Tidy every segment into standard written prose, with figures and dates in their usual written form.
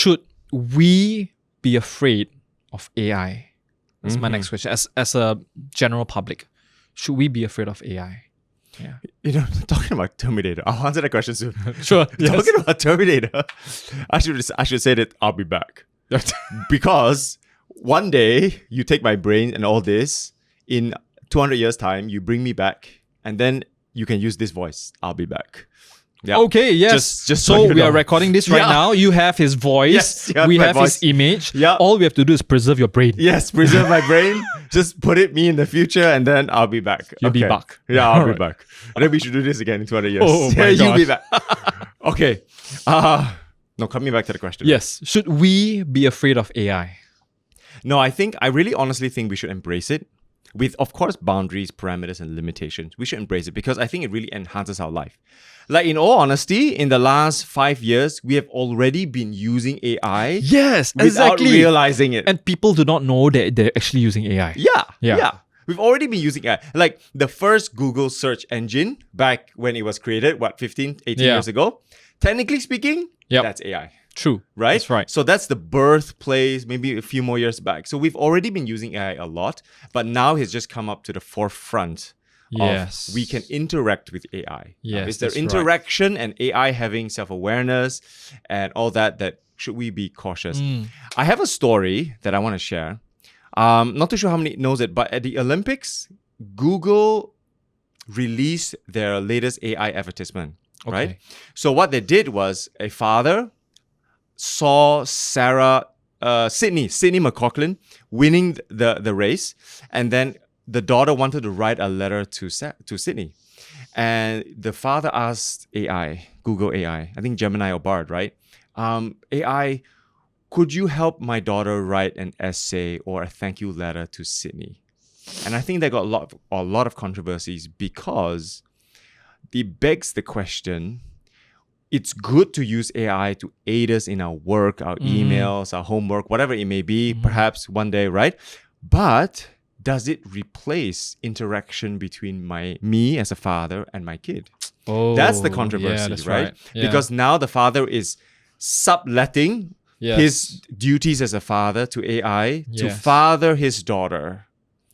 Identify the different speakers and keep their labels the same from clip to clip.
Speaker 1: should we be afraid of AI? That's my next question. As a general public, should we be afraid of AI? Yeah.
Speaker 2: You know, talking about Terminator, I'll answer that question soon.
Speaker 1: Sure.
Speaker 2: Talking about Terminator, I should say that I'll be back. Because one day you take my brain and all this, in 200 years' time, you bring me back, and then you can use this voice. I'll be back. Yeah.
Speaker 1: Okay, yes.
Speaker 2: Just
Speaker 1: so
Speaker 2: so you
Speaker 1: we are
Speaker 2: know.
Speaker 1: recording this right
Speaker 2: Yeah.
Speaker 1: now. You have his voice.
Speaker 2: Yes, you have
Speaker 1: we
Speaker 2: my
Speaker 1: have
Speaker 2: voice.
Speaker 1: his image.
Speaker 2: Yeah.
Speaker 1: All we have to do is preserve your brain.
Speaker 2: Yes, preserve my brain. Just put me in the future, and then I'll be back.
Speaker 1: You'll be back.
Speaker 2: Yeah, I'll be
Speaker 1: Alright.
Speaker 2: back. And then we should do this again in 200 years.
Speaker 1: Oh my
Speaker 2: You'll be
Speaker 1: gosh.
Speaker 2: back. Okay. No, coming back to the question.
Speaker 1: Yes. Should we be afraid of AI?
Speaker 2: No, I really honestly think we should embrace it with, of course, boundaries, parameters, and limitations. We should embrace it because I think it really enhances our life. Like, in all honesty, in the last 5 years, we have already been using AI
Speaker 1: Yes,
Speaker 2: without
Speaker 1: exactly.
Speaker 2: realizing it.
Speaker 1: And people do not know that they're actually using AI.
Speaker 2: Yeah. We've already been using AI. Like the first Google search engine back when it was created, 15, 18
Speaker 1: Yeah.
Speaker 2: years ago? Technically speaking,
Speaker 1: Yep.
Speaker 2: that's AI.
Speaker 1: True.
Speaker 2: Right?
Speaker 1: That's right.
Speaker 2: So that's the birthplace, maybe a few more years back. So we've already been using AI a lot, but now it's just come up to the forefront
Speaker 1: Yes.
Speaker 2: of we can interact with AI.
Speaker 1: Yes,
Speaker 2: Is there
Speaker 1: that's right.
Speaker 2: interaction and AI having self-awareness and all that should we be cautious? I have a story that I want to share. Not too sure how many knows it, but at the Olympics, Google released their latest AI advertisement, right?
Speaker 1: Okay.
Speaker 2: So what they did was a father saw Sydney McLaughlin winning the race, and then the daughter wanted to write a letter to Sydney, and the father asked Google AI, I think Gemini or Bard, right? AI, could you help my daughter write an essay or a thank you letter to Sydney? And I think they got a lot of controversies because it begs the question. It's good to use AI to aid us in our work, our emails, our homework, whatever it may be, perhaps one day, right? But does it replace interaction between me as a father and my kid?
Speaker 1: Oh,
Speaker 2: That's the controversy,
Speaker 1: yeah, that's
Speaker 2: right?
Speaker 1: Yeah.
Speaker 2: Because now the father is subletting his duties as a father to AI to
Speaker 1: Yes.
Speaker 2: father his daughter.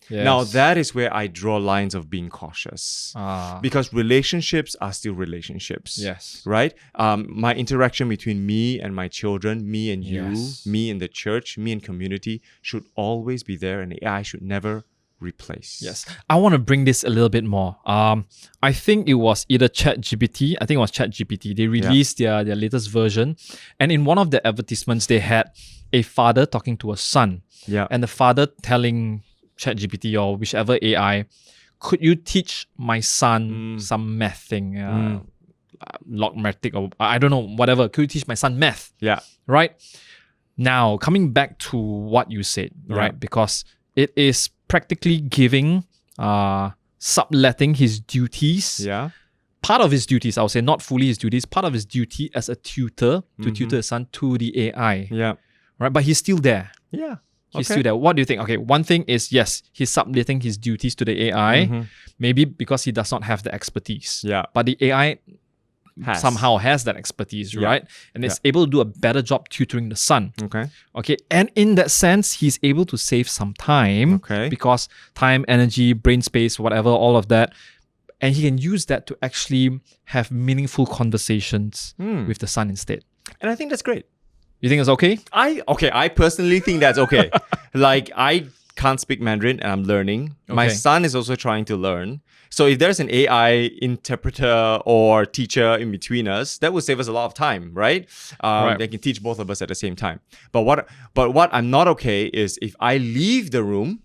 Speaker 1: Yes.
Speaker 2: Now that is where I draw lines of being cautious. Because relationships are still relationships.
Speaker 1: Yes.
Speaker 2: Right? My interaction between me and my children, me and you,
Speaker 1: Yes.
Speaker 2: me and the church, me and community should always be there, and AI should never replace.
Speaker 1: Yes. I want to bring this a little bit more. I think it was either ChatGPT. I think it was ChatGPT. They released their latest version. And in one of the advertisements, they had a father talking to a son.
Speaker 2: Yeah.
Speaker 1: And the father telling ChatGPT or whichever AI, could you teach my son some math thing? Logmatic or I don't know, whatever. Could you teach my son math?
Speaker 2: Yeah.
Speaker 1: Right? Now, coming back to what you said, right? Because it is practically giving, subletting his duties.
Speaker 2: Yeah.
Speaker 1: Part of his duties, I would say, not fully his duties, part of his duty as a tutor to tutor his son to the AI.
Speaker 2: Yeah.
Speaker 1: Right? But he's still there.
Speaker 2: Yeah.
Speaker 1: He's still there. What do you think? Okay, one thing is, yes, he's subletting his duties to the AI, maybe because he does not have the expertise.
Speaker 2: Yeah.
Speaker 1: But the AI
Speaker 2: Has.
Speaker 1: somehow has that expertise,
Speaker 2: Yeah.
Speaker 1: right? And is able to do a better job tutoring the son.
Speaker 2: Okay.
Speaker 1: Okay, and in that sense, he's able to save some time.
Speaker 2: Okay.
Speaker 1: Because time, energy, brain space, whatever, all of that. And he can use that to actually have meaningful conversations with the son instead.
Speaker 2: And I think that's great.
Speaker 1: You think it's okay?
Speaker 2: I personally think that's okay. Like, I can't speak Mandarin and I'm learning. My
Speaker 1: Okay.
Speaker 2: son is also trying to learn. So if there's an AI interpreter or teacher in between us, that would save us a lot of time, right?
Speaker 1: Right.
Speaker 2: They can teach both of us at the same time. But what I'm not okay is if I leave the room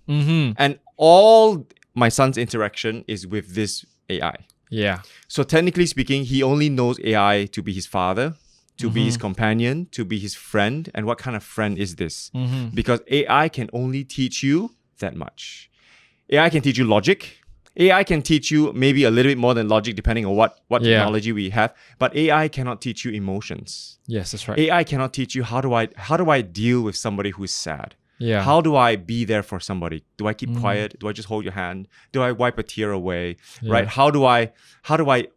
Speaker 2: and all my son's interaction is with this AI.
Speaker 1: Yeah.
Speaker 2: So technically speaking, he only knows AI to be his father, to be his companion, to be his friend. And what kind of friend is this? Because AI can only teach you that much. AI can teach you logic. AI can teach you maybe a little bit more than logic depending on what technology we have. But AI cannot teach you emotions.
Speaker 1: Yes, that's right.
Speaker 2: AI cannot teach you how do I deal with somebody who is sad.
Speaker 1: Yeah.
Speaker 2: How do I be there for somebody? Do I keep quiet? Do I just hold your hand? Do I wipe a tear away? Right? How do I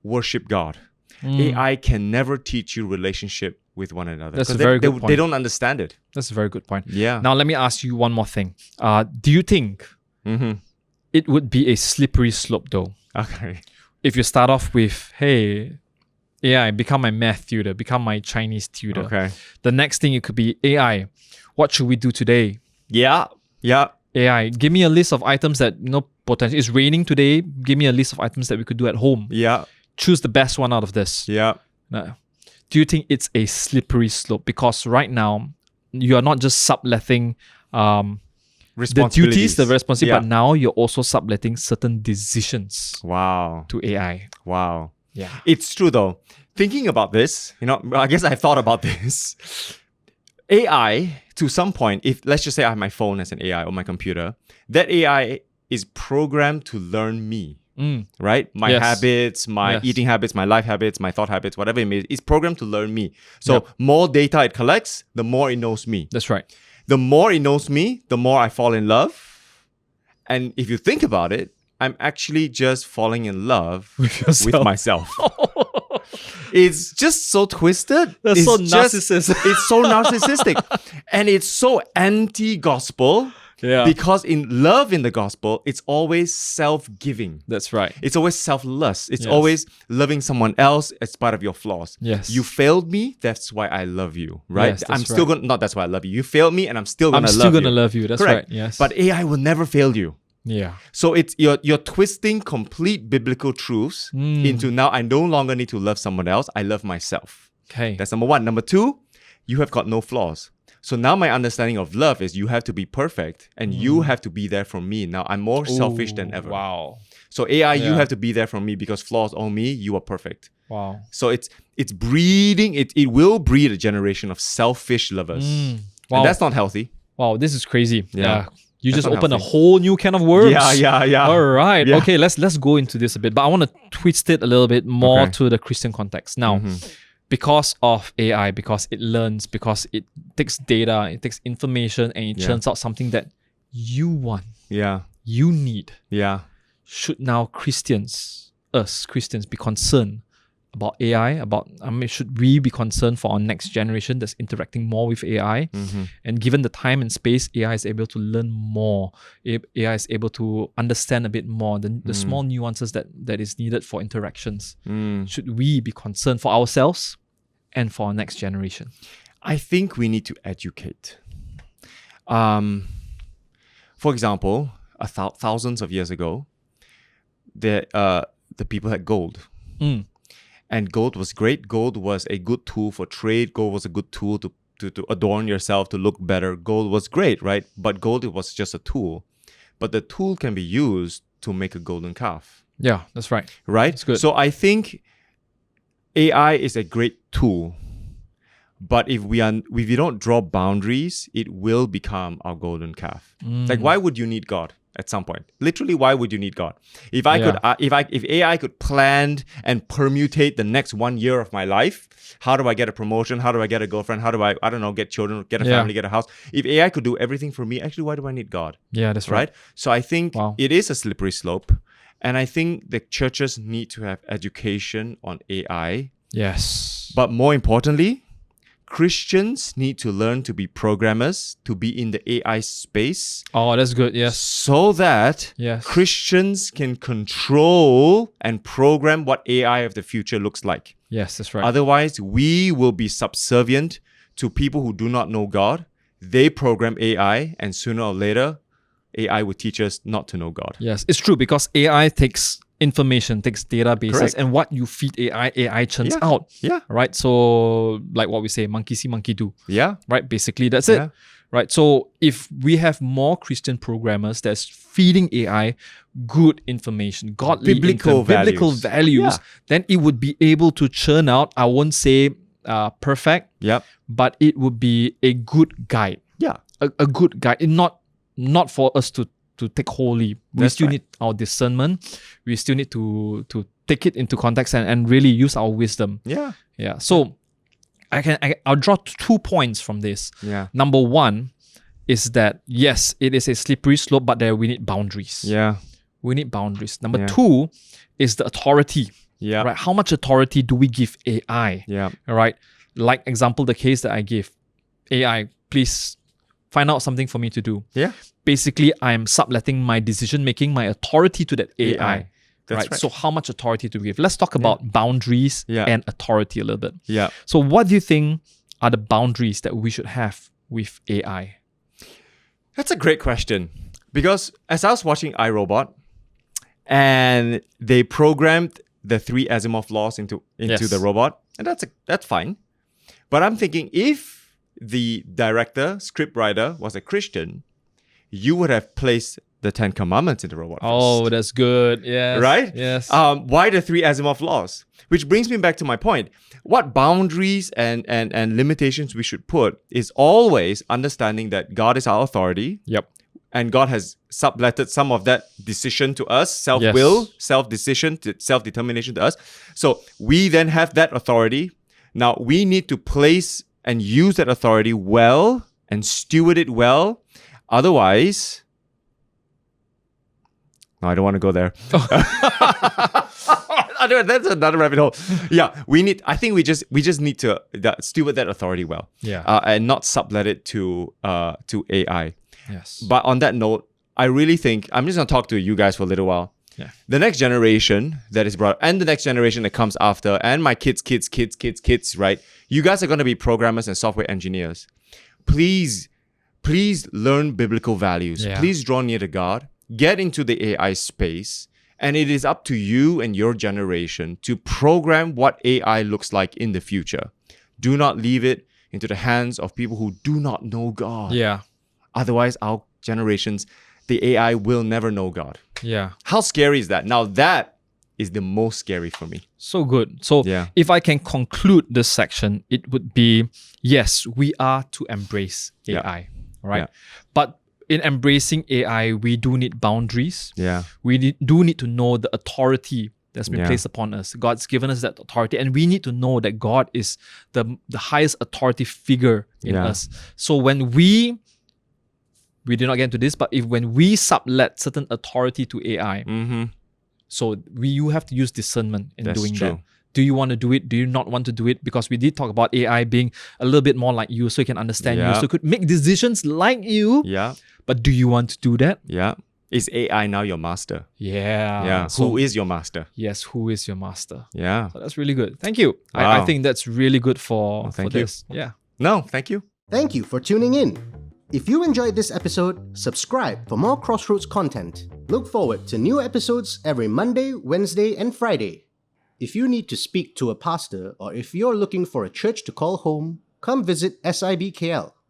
Speaker 2: worship God? AI can never teach you relationship with one another.
Speaker 1: That's a
Speaker 2: 'Cause
Speaker 1: very good
Speaker 2: they
Speaker 1: point.
Speaker 2: don't understand it.
Speaker 1: That's a very good point.
Speaker 2: Yeah.
Speaker 1: Now, let me ask you one more thing. Do you think
Speaker 2: Mm-hmm.
Speaker 1: it would be a slippery slope though?
Speaker 2: Okay.
Speaker 1: If you start off with, hey, AI, become my math tutor, become my Chinese tutor.
Speaker 2: Okay.
Speaker 1: The next thing it could be AI, what should we do today?
Speaker 2: Yeah. Yeah.
Speaker 1: AI, give me a list of items that, potentially, it's raining today. Give me a list of items that we could do at home.
Speaker 2: Yeah.
Speaker 1: Choose the best one out of this.
Speaker 2: Yeah.
Speaker 1: Do you think it's a slippery slope? Because right now, you are not just subletting the duties, the responsibility,
Speaker 2: Yeah.
Speaker 1: but now you're also subletting certain decisions
Speaker 2: Wow.
Speaker 1: to AI.
Speaker 2: Wow.
Speaker 1: Yeah.
Speaker 2: It's true though. Thinking about this, I guess I've thought about this. AI, to some point, if let's just say I have my phone as an AI or my computer, that AI is programmed to learn me, right? My
Speaker 1: Yes.
Speaker 2: habits, my
Speaker 1: Yes.
Speaker 2: eating habits, my life habits, my thought habits, whatever it may be, it's programmed to learn me. So
Speaker 1: Yep.
Speaker 2: more data it collects, the more it knows me.
Speaker 1: That's right.
Speaker 2: The more it knows me, the more I fall in love. And if you think about it, I'm actually just falling in love
Speaker 1: With yourself.
Speaker 2: with myself. It's just so twisted.
Speaker 1: That's
Speaker 2: It's
Speaker 1: so
Speaker 2: just-
Speaker 1: narcissistic.
Speaker 2: It's so narcissistic. And it's so anti-gospel
Speaker 1: Yeah.
Speaker 2: because in love in the gospel, it's always self-giving.
Speaker 1: That's right.
Speaker 2: It's always selfless. It's
Speaker 1: Yes.
Speaker 2: always loving someone else in spite of your flaws.
Speaker 1: Yes.
Speaker 2: You failed me, that's why I love you, right?
Speaker 1: Yes, that's
Speaker 2: I'm still
Speaker 1: right.
Speaker 2: going not that's why I love you. You failed me and I'm still going
Speaker 1: I'm
Speaker 2: to
Speaker 1: still
Speaker 2: love you.
Speaker 1: going to love you. That's
Speaker 2: Correct.
Speaker 1: right. Yes.
Speaker 2: But AI will never fail you.
Speaker 1: yeah.
Speaker 2: So it's you're twisting complete biblical truths into now I no longer need to love someone else. I love myself.
Speaker 1: Okay.
Speaker 2: That's number one. Number two, you have got no flaws. So now my understanding of love is you have to be perfect and you have to be there for me. Now I'm more selfish than
Speaker 1: Ooh,
Speaker 2: ever.
Speaker 1: Wow.
Speaker 2: So AI, you
Speaker 1: Yeah.
Speaker 2: have to be there for me because flaws on me, you are perfect.
Speaker 1: Wow.
Speaker 2: So it's breeding, it will breed a generation of selfish lovers.
Speaker 1: Wow.
Speaker 2: And that's not healthy.
Speaker 1: Wow. This is crazy.
Speaker 2: Yeah.
Speaker 1: You
Speaker 2: That's
Speaker 1: just
Speaker 2: not
Speaker 1: opened a
Speaker 2: healthy.
Speaker 1: whole new can of worms.
Speaker 2: Yeah.
Speaker 1: All right.
Speaker 2: Yeah.
Speaker 1: Okay. Let's go into this a bit, but I want to twist it a little bit more
Speaker 2: Okay.
Speaker 1: to the Christian context. Now, because of AI, because it learns, because it takes data, it takes information, and it
Speaker 2: Yeah.
Speaker 1: churns out something that you want,
Speaker 2: Yeah.
Speaker 1: you need.
Speaker 2: Yeah.
Speaker 1: Should now Christians be concerned about AI? Should we be concerned for our next generation that's interacting more with AI? And given the time and space, AI is able to learn more. AI is able to understand a bit more the small nuances that is needed for interactions. Should we be concerned for ourselves and for our next generation?
Speaker 2: I think we need to educate. For example, thousands of years ago, the people had gold. And gold was great. Gold was a good tool for trade. Gold was a good tool to adorn yourself, to look better. Gold was great, right? But gold was just a tool. But the tool can be used to make a golden calf,
Speaker 1: Yeah, that's right.
Speaker 2: right?
Speaker 1: That's good.
Speaker 2: So I think AI is a great tool. But if we don't draw boundaries, it will become our golden calf. Like, why would you need God at some point? Literally, why would you need God? If AI could plan and permutate the next 1 year of my life, how do I get a promotion? How do I get a girlfriend? How do I don't know, get children, get a
Speaker 1: Yeah.
Speaker 2: family, get a house? If AI could do everything for me, actually, why do I need God?
Speaker 1: Yeah, that's right.
Speaker 2: Right? So I think
Speaker 1: Wow.
Speaker 2: it is a slippery slope. And I think the churches need to have education on AI.
Speaker 1: Yes.
Speaker 2: But more importantly, Christians need to learn to be programmers, to be in the AI space,
Speaker 1: Oh, that's good. Yes.
Speaker 2: so that
Speaker 1: Yes.
Speaker 2: Christians can control and program what AI of the future looks like.
Speaker 1: Yes, that's right.
Speaker 2: Otherwise, we will be subservient to people who do not know God. They program AI, and sooner or later, AI will teach us not to know God.
Speaker 1: Yes, it's true because AI takes information, takes databases,
Speaker 2: Correct.
Speaker 1: and what you feed AI churns
Speaker 2: Yeah.
Speaker 1: out.
Speaker 2: Yeah.
Speaker 1: Right? So, like what we say, monkey see, monkey do.
Speaker 2: Yeah.
Speaker 1: Right? Basically, that's it.
Speaker 2: Yeah.
Speaker 1: Right? So, if we have more Christian programmers that's feeding AI good information, godly
Speaker 2: Biblical
Speaker 1: biblical
Speaker 2: values.
Speaker 1: values,
Speaker 2: Yeah.
Speaker 1: then it would be able to churn out, I won't say perfect,
Speaker 2: Yep.
Speaker 1: but it would be a good guide.
Speaker 2: Yeah.
Speaker 1: A good guide. Not for us to take wholly. We
Speaker 2: That's
Speaker 1: still
Speaker 2: right.
Speaker 1: need our discernment. We still need to take it into context and really use our wisdom.
Speaker 2: Yeah.
Speaker 1: Yeah. So I'll draw 2 points from this.
Speaker 2: Yeah.
Speaker 1: Number one is that yes, it is a slippery slope, but we need boundaries.
Speaker 2: Yeah.
Speaker 1: We need boundaries. Number
Speaker 2: Yeah.
Speaker 1: two is the authority.
Speaker 2: Yeah.
Speaker 1: Right? How much authority do we give AI?
Speaker 2: Yeah.
Speaker 1: All right. Like example, the case that I gave, AI, please find out something for me to do.
Speaker 2: Yeah.
Speaker 1: Basically, I'm subletting my decision making, my authority to that AI.
Speaker 2: AI. That's right.
Speaker 1: So how much authority to give? Let's talk about boundaries
Speaker 2: Yeah.
Speaker 1: and authority a little bit.
Speaker 2: Yeah.
Speaker 1: So what do you think are the boundaries that we should have with AI?
Speaker 2: That's a great question. Because as I was watching iRobot, and they programmed the 3 Asimov laws into
Speaker 1: Yes.
Speaker 2: the robot, and that's fine. But I'm thinking, if the director, scriptwriter was a Christian, you would have placed the 10 Commandments in the robot
Speaker 1: Oh,
Speaker 2: first.
Speaker 1: that's good. Yes.
Speaker 2: Right?
Speaker 1: Yes.
Speaker 2: Why the 3 Asimov laws? Which brings me back to my point. What boundaries and limitations we should put is always understanding that God is our authority,
Speaker 1: Yep.
Speaker 2: and God has subletted some of that decision to us, self-will,
Speaker 1: Yes.
Speaker 2: self-decision, self-determination to us. So we then have that authority. Now we need to place and use that authority well and steward it well. Otherwise, no, I don't want to go there. That's another rabbit hole. Yeah, I think we just need to steward that authority well,
Speaker 1: Yeah.
Speaker 2: and not sublet it to AI.
Speaker 1: Yes.
Speaker 2: But on that note, I really think I'm just gonna talk to you guys for a little while.
Speaker 1: Yeah.
Speaker 2: The next generation that is brought, and the next generation that comes after, and my kids, right? You guys are gonna be programmers and software engineers. Please learn biblical values.
Speaker 1: Yeah.
Speaker 2: Please draw near to God. Get into the AI space. And it is up to you and your generation to program what AI looks like in the future. Do not leave it into the hands of people who do not know God.
Speaker 1: Yeah.
Speaker 2: Otherwise, our generations, the AI will never know God.
Speaker 1: Yeah.
Speaker 2: How scary is that? Now, that is the most scary for me.
Speaker 1: So good. So
Speaker 2: Yeah.
Speaker 1: if I can conclude this section, it would be, yes, we are to embrace
Speaker 2: Yeah.
Speaker 1: AI. Right.
Speaker 2: Yeah.
Speaker 1: But in embracing AI, we do need boundaries.
Speaker 2: Yeah.
Speaker 1: We do need to know the authority that's been
Speaker 2: Yeah.
Speaker 1: placed upon us. God's given us that authority, and we need to know that God is the highest authority figure in
Speaker 2: Yeah.
Speaker 1: us. So when we did not get into this, but when we sublet certain authority to AI,
Speaker 2: Mm-hmm.
Speaker 1: so you have to use discernment in
Speaker 2: That's
Speaker 1: doing
Speaker 2: true.
Speaker 1: that. Do you want to do it? Do you not want to do it? Because we did talk about AI being a little bit more like you, so it can understand you,
Speaker 2: Yeah.
Speaker 1: so it could make decisions like you.
Speaker 2: Yeah.
Speaker 1: But do you want to do that?
Speaker 2: Yeah. Is AI now your master?
Speaker 1: Yeah.
Speaker 2: Yeah.
Speaker 1: So,
Speaker 2: Who is your master?
Speaker 1: yes, who is your master?
Speaker 2: Yeah.
Speaker 1: So that's really good. Thank you. I
Speaker 2: Wow.
Speaker 1: think that's really good for
Speaker 2: thank you.
Speaker 1: this. Yeah.
Speaker 2: No, thank you.
Speaker 3: Thank you for tuning in. If you enjoyed this episode, subscribe for more Crossroads content. Look forward to new episodes every Monday, Wednesday, and Friday. If you need to speak to a pastor or if you're looking for a church to call home, come visit SIBKL.